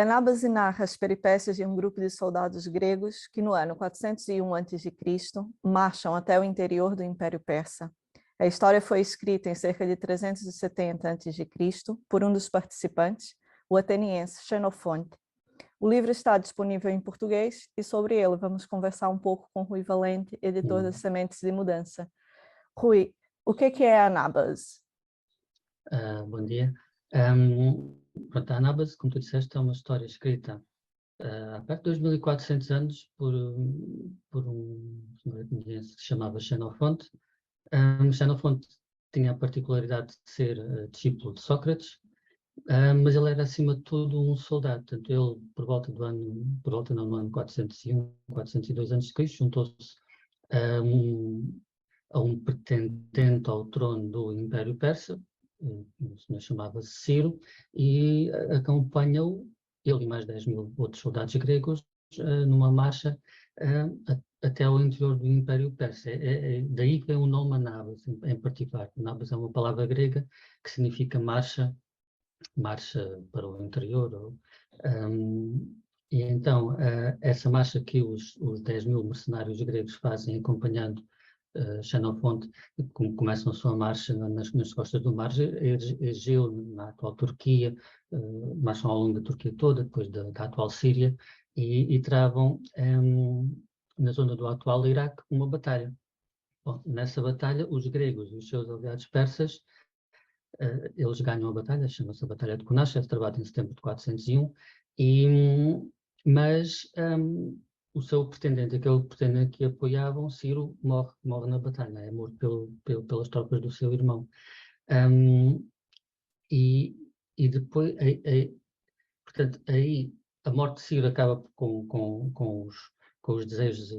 Anábase narra as peripécias de um grupo de soldados gregos que no ano 401 a.C. marcham até o interior do Império Persa. A história foi escrita em cerca de 370 a.C. por um dos participantes, o ateniense Xenofonte. O livro está disponível em português e sobre ele vamos conversar um pouco com Rui Valente, editor das Sementes de Mudança. Rui, o que é Anábase? Bom dia. Pronto, a Anábase, como tu disseste, é uma história escrita há perto de 2400 anos por um senhor ateniense que se chamava Xenofonte. Xenofonte tinha a particularidade de ser discípulo de Sócrates, mas ele era acima de tudo um soldado. Portanto, ele, no ano 401, 402 a.C., juntou-se a um pretendente ao trono do Império Persa, o senhor chamava-se Ciro, e acompanhou ele e mais 10.000 outros soldados gregos numa marcha até ao interior do Império Persa. Daí que vem o nome Anábase, em particular. Anábase é uma palavra grega que significa marcha para o interior. E então, essa marcha que os 10.000 mercenários gregos fazem acompanhando Xenofonte, começam a sua marcha nas costas do mar Egeu, na atual Turquia, marcham ao longo da Turquia toda, depois da atual Síria, e travam na zona do atual Iraque uma batalha. Bom, nessa batalha, os gregos e os seus aliados persas, eles ganham a batalha, chama-se a Batalha de Cunaxa, é travada em setembro de 401, mas o seu pretendente, aquele pretendente que apoiavam, Ciro, morre na batalha, é morto pelas tropas do seu irmão. E depois, portanto, aí a morte de Ciro acaba com os desejos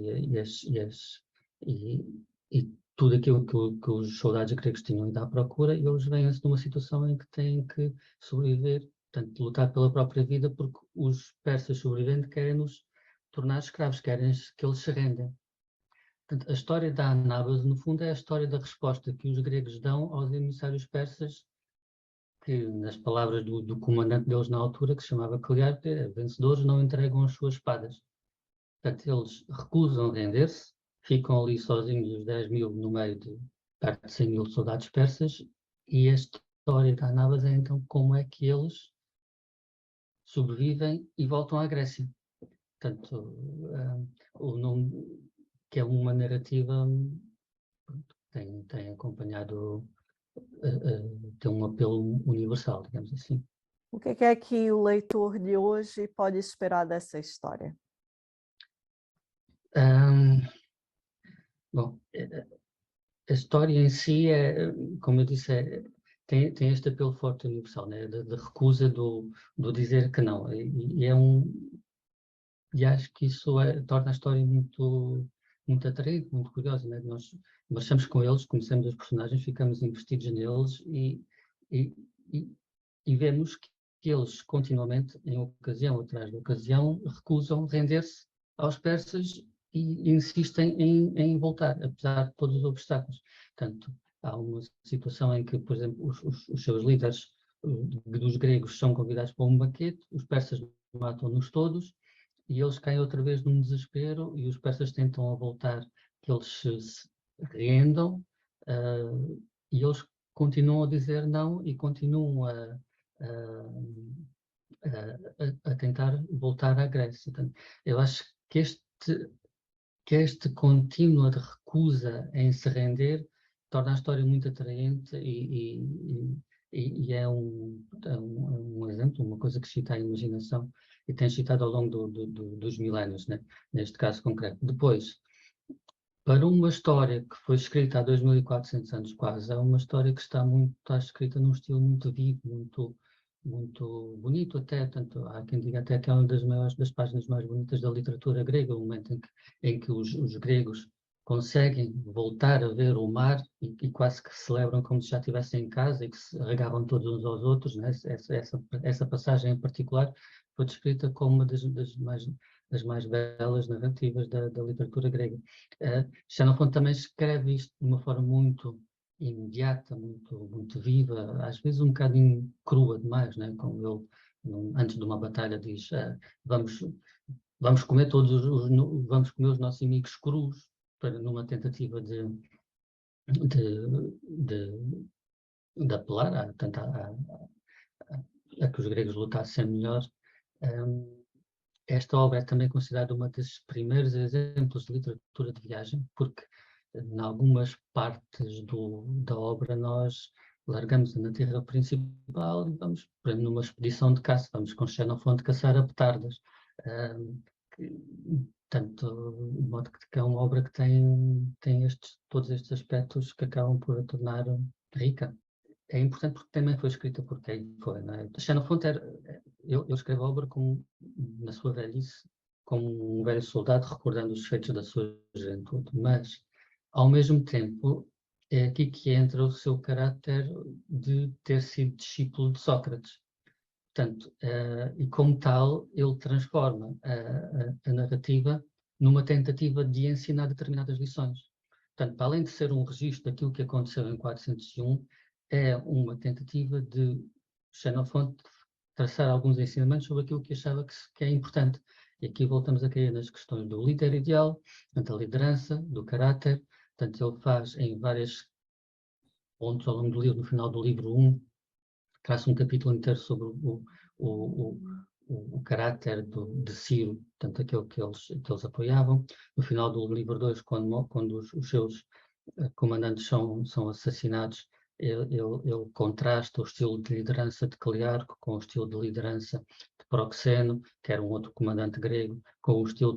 e tudo aquilo que os soldados gregos tinham ido à procura, e eles veem-se numa situação em que têm que sobreviver, portanto, lutar pela própria vida, porque os persas sobreviventes querem-nos tornar escravos, querem que eles se rendem. Portanto, a história da Anábase, no fundo, é a história da resposta que os gregos dão aos emissários persas, que, nas palavras do comandante deles na altura, que se chamava Clearpe, vencedores não entregam as suas espadas. Portanto, eles recusam render-se, ficam ali sozinhos, os 10.000, no meio de perto de 100.000 soldados persas, e a história da Anábase é então como é que eles sobrevivem e voltam à Grécia. Portanto, o nome, que é uma narrativa, tem acompanhado, tem um apelo universal, digamos assim. O que é que o leitor de hoje pode esperar dessa história? Bom, a história em si como eu disse, tem este apelo forte universal, né? de recusa do dizer que não. E acho que isso torna a história muito, muito atraente, muito curiosa. Né? Nós marchamos com eles, conhecemos os personagens, ficamos investidos neles e vemos que eles continuamente, em ocasião atrás de ocasião, recusam render-se aos persas e insistem em voltar, apesar de todos os obstáculos. Portanto, há uma situação em que, por exemplo, os seus líderes dos gregos são convidados para um banquete, os persas matam-nos todos, e eles caem outra vez num desespero, e os persas tentam a voltar que eles se rendam, e eles continuam a dizer não e continuam a tentar voltar à Grécia. Portanto, eu acho que este contínuo de recusa em se render torna a história muito atraente e é um exemplo, uma coisa que excita a imaginação e tem excitado ao longo dos milénios, né? Neste caso concreto. Depois, para uma história que foi escrita há 2.400 anos quase, é uma história que está escrita num estilo muito vivo, muito bonito até, tanto há quem diga até que é uma das páginas mais bonitas da literatura grega, o momento em que os gregos conseguem voltar a ver o mar e quase que celebram como se já estivessem em casa e que se regavam todos uns aos outros, né? Essa passagem em particular foi descrita como uma das mais belas narrativas da literatura grega. Xenofonte também escreve isto de uma forma muito imediata, muito viva, às vezes um bocadinho crua demais, né? Como ele antes de uma batalha, diz vamos comer vamos comer os nossos inimigos crus, numa tentativa de apelar a que os gregos lutassem melhor. Esta obra é também considerada uma dos primeiros exemplos de literatura de viagem, porque em algumas partes da obra nós largamos a terra principal e vamos numa expedição de caça, vamos com Xenofonte caçar a petardas. Portanto, de modo que é uma obra que tem todos estes aspectos que acabam por a tornar rica. É importante porque também foi escrita por quem foi, não é? Xenofonte eu escrevo a obra na sua velhice, como um velho soldado recordando os feitos da sua juventude, mas, ao mesmo tempo, é aqui que entra o seu caráter de ter sido discípulo de Sócrates. Portanto, e como tal, ele transforma a narrativa numa tentativa de ensinar determinadas lições. Portanto, para além de ser um registro daquilo que aconteceu em 401, é uma tentativa de Xenofonte traçar alguns ensinamentos sobre aquilo que achava que é importante. E aqui voltamos a cair nas questões do líder ideal, da liderança, do caráter. Portanto, ele faz em vários pontos ao longo do livro, no final do livro 1, traça um capítulo inteiro sobre o caráter de Ciro, portanto, aquele que eles apoiavam. No final do livro 2, quando os seus comandantes são assassinados, ele contrasta o estilo de liderança de Clearco com o estilo de liderança de Proxeno, que era um outro comandante grego, com o estilo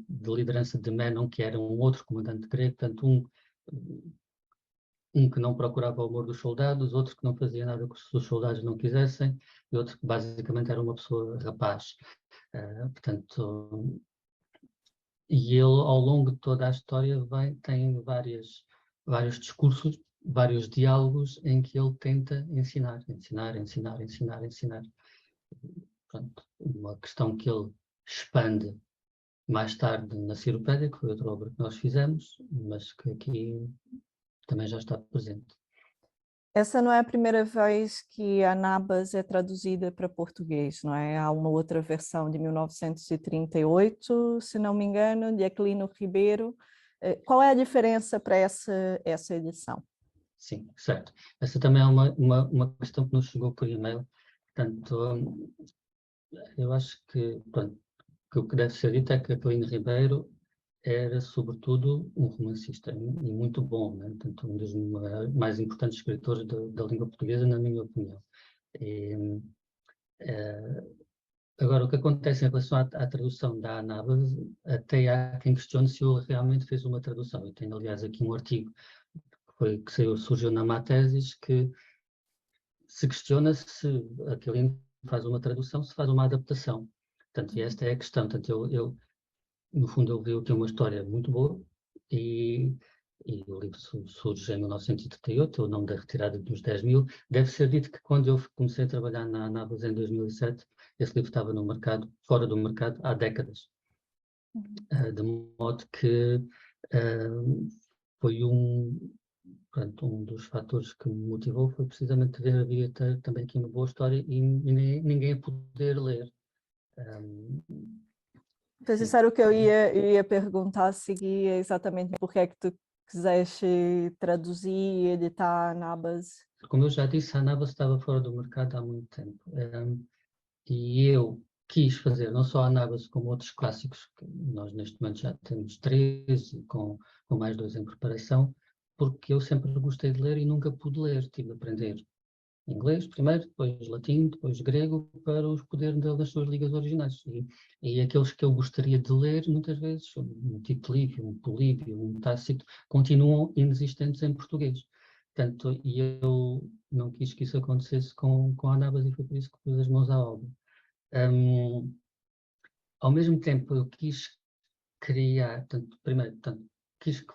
de liderança de Menon, que era um outro comandante grego, portanto, um que não procurava o amor dos soldados, outro que não fazia nada que os soldados não quisessem, e outro que basicamente era uma pessoa rapaz. Portanto, e ele, ao longo de toda a história, tem vários discursos, vários diálogos em que ele tenta ensinar. Pronto, uma questão que ele expande mais tarde na Ciropédia, que foi outra obra que nós fizemos, mas que aqui também já está presente. Essa não é a primeira vez que Anabas é traduzida para português, não é? Há uma outra versão de 1938, se não me engano, de Aquilino Ribeiro. Qual é a diferença para essa edição? Sim, certo. Essa também é uma questão que nos chegou por e-mail. Portanto, eu acho que o que deve ser dito é que Aquilino Ribeiro era, sobretudo, um romancista e muito bom, né? Portanto, um dos mais importantes escritores da língua portuguesa, na minha opinião. Agora, o que acontece em relação à tradução da Anabas, até há quem questione se ele realmente fez uma tradução. Eu tenho, aliás, aqui um artigo que surgiu na Matesis, que se questiona se Aquilino faz uma tradução, se faz uma adaptação. Portanto, e esta é a questão. Portanto, no fundo, ele viu que é uma história muito boa e o livro surge em 1938, o nome da retirada dos 10.000. Deve ser dito que quando eu comecei a trabalhar na Anabas em 2007, esse livro estava no mercado, fora do mercado, há décadas. De modo que foi um dos fatores que me motivou foi precisamente ver havia também aqui uma boa história e ninguém a poder ler. Isso era o que eu ia perguntar a seguir, exatamente porque é que tu quiseste traduzir e editar Anabas. Como eu já disse, a Anabas estava fora do mercado há muito tempo. E eu quis fazer não só a Anabas como outros clássicos, que nós neste momento já temos 13, com mais 2 em preparação, porque eu sempre gostei de ler e nunca pude ler. Tive de aprender inglês primeiro, depois latim, depois grego, para os poder das suas ligas originais. E aqueles que eu gostaria de ler, muitas vezes, um Tito Livio, um Políbio, um Tácito, continuam inexistentes em português. Portanto, e eu não quis que isso acontecesse com a Anabas e foi por isso que pus as mãos à obra. Ao mesmo tempo, eu quis criar, primeiro, quis que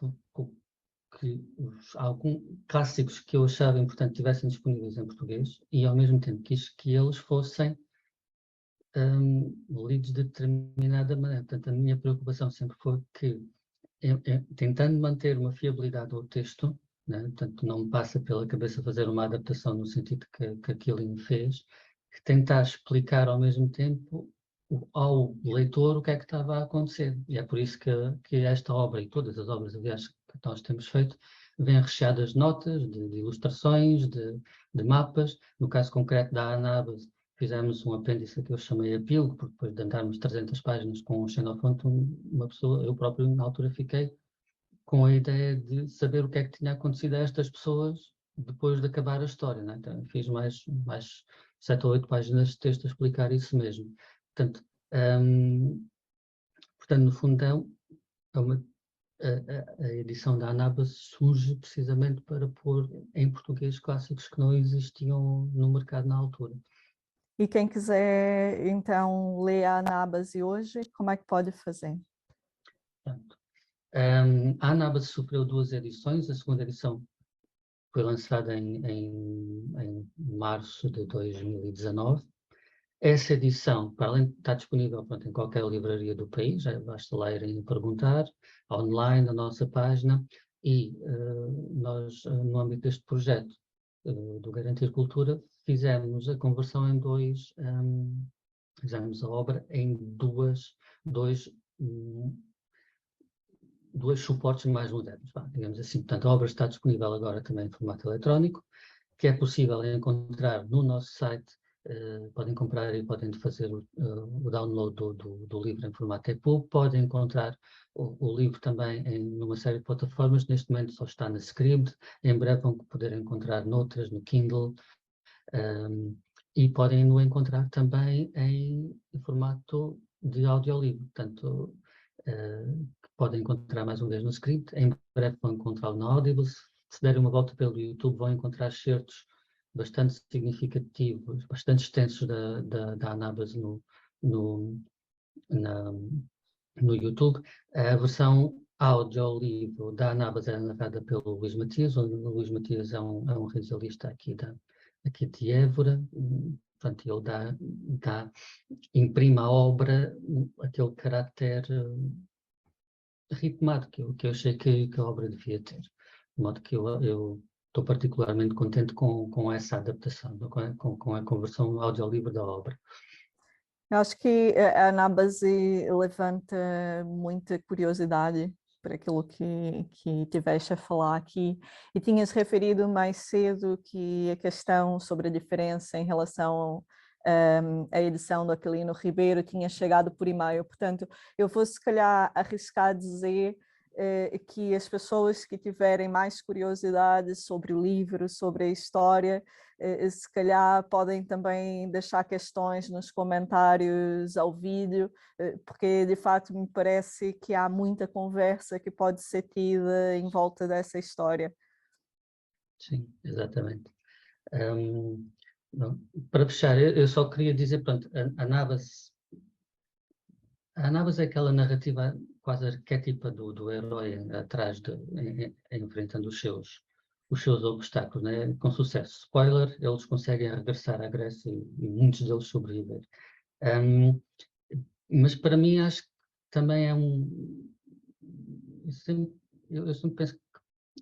alguns clássicos que eu achava importante estivessem disponíveis em português e, ao mesmo tempo, quis que eles fossem lidos de determinada maneira. Portanto, a minha preocupação sempre foi que, tentando manter uma fiabilidade ao texto, né, portanto, não me passa pela cabeça fazer uma adaptação no sentido que Aquilino fez, tentar explicar ao mesmo tempo ao leitor o que é que estava a acontecer. E é por isso que esta obra, e todas as obras, aliás, que nós temos feito, vêm recheadas de notas, de ilustrações, de mapas. No caso concreto da Anábase, fizemos um apêndice que eu chamei epílogo, porque depois de andarmos 300 páginas com o Xenofonte, uma pessoa, eu próprio na altura fiquei com a ideia de saber o que é que tinha acontecido a estas pessoas depois de acabar a história, né? Então, fiz mais 7 ou 8 páginas de texto a explicar isso mesmo. Portanto, no fundão, a edição da Anábase surge precisamente para pôr em português clássicos que não existiam no mercado na altura. E quem quiser, então, ler a Anábase hoje, como é que pode fazer? Portanto, a Anábase sofreu 2 edições. A segunda edição foi lançada em março de 2019. Essa edição, para além de estar disponível em qualquer livraria do país, basta lá irem perguntar, online, na nossa página, e nós, no âmbito deste projeto do Garantir Cultura, fizemos a conversão em fizemos a obra em dois suportes mais modernos, digamos assim. Portanto, a obra está disponível agora também em formato eletrónico, que é possível encontrar no nosso site. Podem comprar e podem fazer o download do livro em formato EPUB. Podem encontrar o livro também numa série de plataformas. Neste momento só está na Scribd. Em breve vão poder encontrar noutras, no Kindle. E podem o encontrar também em formato de audiolivro. Portanto, podem encontrar mais uma vez no Scribd. Em breve vão encontrá-lo na Audible. Se derem uma volta pelo YouTube, vão encontrar certos bastante significativos, bastante extensos da Anábase no YouTube. A versão audiolivro da Anábase é narrada pelo Luís Matias. O Luís Matias é um radialista aqui de Évora. Portanto, ele imprime à obra aquele caráter ritmado que eu achei que a obra devia ter. De modo que eu estou particularmente contente com essa adaptação, com a conversão audiolivro da obra. Eu acho que a Anábase levanta muita curiosidade para aquilo que tiveste a falar aqui, e tinhas referido mais cedo que a questão sobre a diferença em relação à edição do Aquilino Ribeiro tinha chegado por e-mail. Portanto, eu vou se calhar arriscar dizer que as pessoas que tiverem mais curiosidade sobre o livro, sobre a história, se calhar podem também deixar questões nos comentários ao vídeo, porque de fato me parece que há muita conversa que pode ser tida em volta dessa história. Sim, exatamente. Para fechar, eu só queria dizer, pronto, a Anábase é aquela narrativa quase arquétipa do herói atrás, enfrentando os seus obstáculos, né? Com sucesso. Spoiler, eles conseguem regressar à Grécia e muitos deles sobreviver. Mas para mim acho que também é eu sempre penso que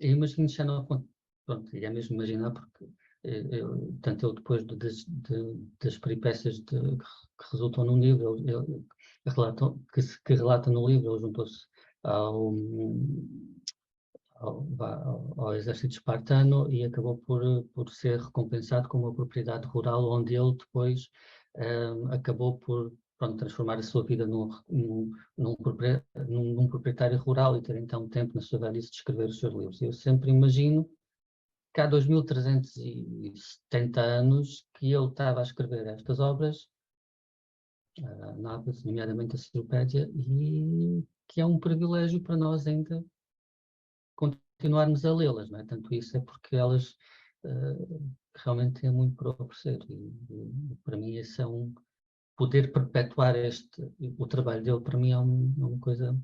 eu imagino Xenofonte, pronto, e é mesmo imaginar porque tanto eu depois das peripécias que resultam no livro, que relata no livro, ele juntou-se ao exército espartano e acabou por ser recompensado com uma propriedade rural onde ele depois acabou por transformar a sua vida num proprietário rural e ter então tempo na sua velhice de escrever os seus livros. Eu sempre imagino que há 2370 anos que ele estava a escrever estas obras, nomeadamente a Enciclopédia, e que é um privilégio para nós ainda continuarmos a lê-las, não é? Tanto isso é porque elas realmente têm muito para oferecer e para mim esse é poder perpetuar o trabalho dele, para mim é uma coisa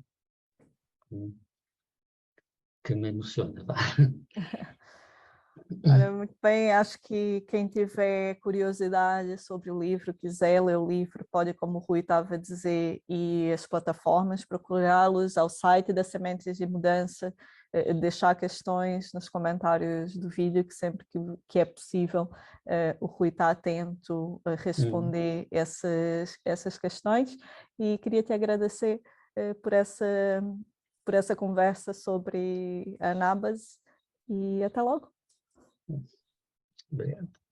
que me emociona. Olha, muito bem, acho que quem tiver curiosidade sobre o livro, quiser ler o livro, pode, como o Rui estava a dizer, ir às plataformas, procurá-los ao site da Sementes de Mudança, deixar questões nos comentários do vídeo, que sempre que é possível, o Rui está atento a responder essas questões. E queria te agradecer por essa conversa sobre a Anabase, e até logo. Obrigado.